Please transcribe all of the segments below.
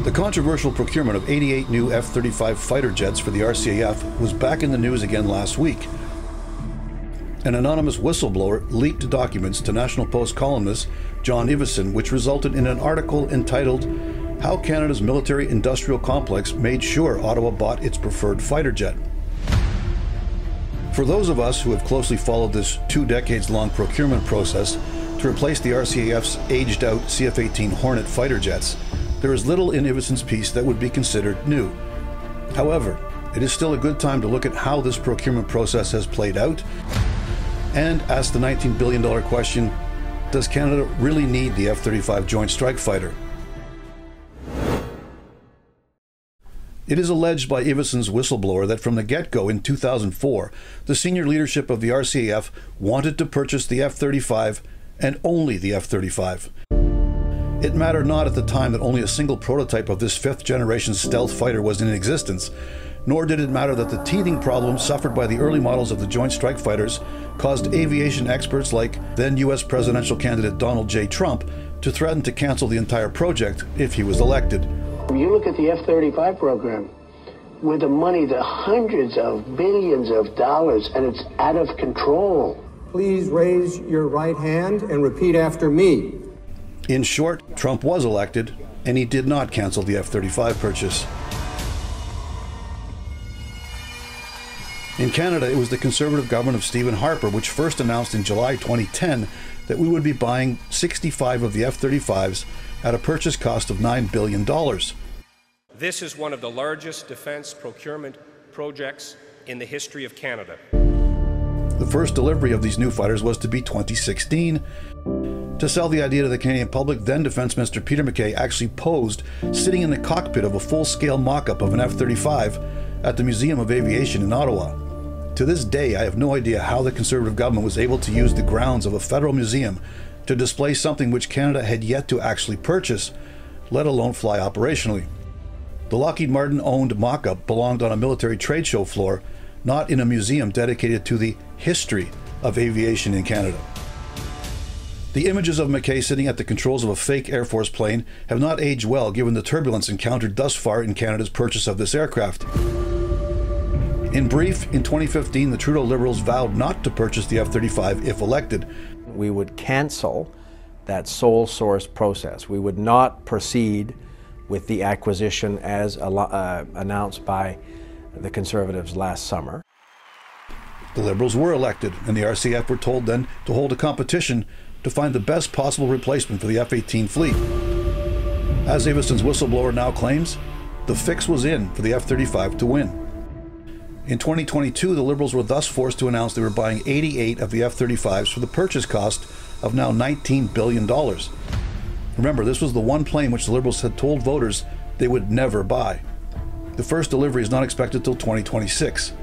The controversial procurement of 88 new F-35 fighter jets for the RCAF was back in the news again last week. An anonymous whistleblower leaked documents to National Post columnist John Ivison, which resulted in an article entitled "How Canada's Military-Industrial Complex Made Sure Ottawa Bought Its Preferred Fighter Jet." For those of us who have closely followed this 2 decades-long procurement process to replace the RCAF's aged-out CF-18 Hornet fighter jets, there is little in Ivison's piece that would be considered new. However, it is still a good time to look at how this procurement process has played out and ask the $19 billion question, does Canada really need the F-35 Joint Strike Fighter? It is alleged by Ivison's whistleblower that from the get-go in 2004, the senior leadership of the RCAF wanted to purchase the F-35 and only the F-35. It mattered not at the time that only a single prototype of this 5th-generation stealth fighter was in existence, nor did it matter that the teething problems suffered by the early models of the Joint Strike Fighters caused aviation experts like then U.S. presidential candidate Donald J. Trump to threaten to cancel the entire project if he was elected. You look at the F-35 program, with the money, the hundreds of billions of dollars, and it's out of control. Please raise your right hand and repeat after me. In short, Trump was elected, and he did not cancel the F-35 purchase. In Canada, it was the Conservative government of Stephen Harper which first announced in July 2010 that we would be buying 65 of the F-35s at a purchase cost of $9 billion. This is one of the largest defense procurement projects in the history of Canada. The first delivery of these new fighters was to be 2016. To sell the idea to the Canadian public, then Defence Minister Peter MacKay actually posed sitting in the cockpit of a full-scale mock-up of an F-35 at the Museum of Aviation in Ottawa. To this day, I have no idea how the Conservative government was able to use the grounds of a federal museum to display something which Canada had yet to actually purchase, let alone fly operationally. The Lockheed Martin-owned mock-up belonged on a military trade show floor, not in a museum dedicated to the history of aviation in Canada. The images of MacKay sitting at the controls of a fake Air Force plane have not aged well given the turbulence encountered thus far in Canada's purchase of this aircraft. In brief, in 2015, the Trudeau Liberals vowed not to purchase the F-35 if elected. We would cancel that sole source process. We would not proceed with the acquisition as announced by the Conservatives last summer. The Liberals were elected, and the RCAF were told then to hold a competition to find the best possible replacement for the F-18 fleet. As Ivison's whistleblower now claims, the fix was in for the F-35 to win. In 2022, the Liberals were thus forced to announce they were buying 88 of the F-35s for the purchase cost of now $19 billion. Remember, this was the one plane which the Liberals had told voters they would never buy. The first delivery is not expected till 2026,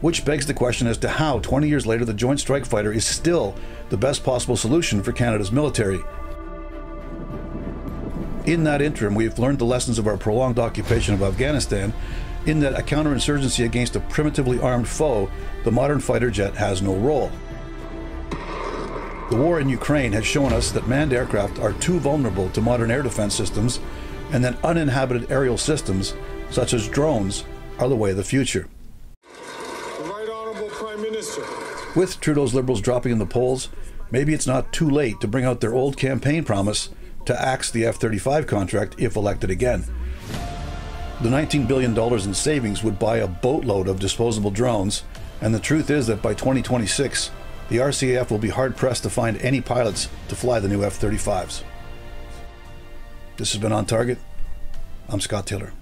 which begs the question as to how, 20 years later, the Joint Strike Fighter is still the best possible solution for Canada's military. In that interim, we have learned the lessons of our prolonged occupation of Afghanistan, in that a counterinsurgency against a primitively armed foe, the modern fighter jet has no role. The war in Ukraine has shown us that manned aircraft are too vulnerable to modern air defense systems, and that uninhabited aerial systems, such as drones, are the way of the future. The Right Honourable Prime Minister. With Trudeau's Liberals dropping in the polls, maybe it's not too late to bring out their old campaign promise to axe the F-35 contract if elected again. The $19 billion in savings would buy a boatload of disposable drones, and the truth is that by 2026, the RCAF will be hard-pressed to find any pilots to fly the new F-35s. This has been On Target. I'm Scott Taylor.